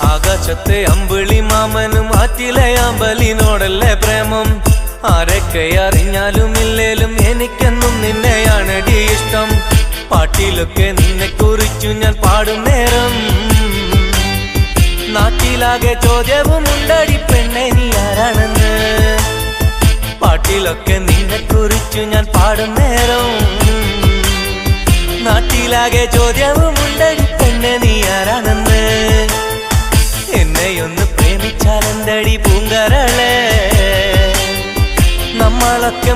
ആകാശത്തെ അമ്പിളി മാമനും ആറ്റിലെ അമ്പലിനോടല്ലേ പ്രേമം. ആരൊക്കെ അറിഞ്ഞാലും ഇല്ലേലും എനിക്കെന്നും നിന്നെയാണടി ഇഷ്ടം. പാട്ടിലൊക്കെ നിന്നെ കുറിച്ചു ഞാൻ പാടും നേരം നാട്ടിലാകെ ചോദ്യവും ഉണ്ടടി പെണ്ണെ നീ ആരാണെന്ന്. പാട്ടിലൊക്കെ നിന്നെ കുറിച്ചു ഞാൻ പാടും നേരം നാട്ടിലാകെ ചോദ്യവും ഉണ്ടടി പെണ്ണെ നീ ആരാണെന്ന്. എന്നെയൊന്ന് പ്രേമിച്ചാലെന്തടി പൂങ്കരളെ, നമ്മളൊക്കെ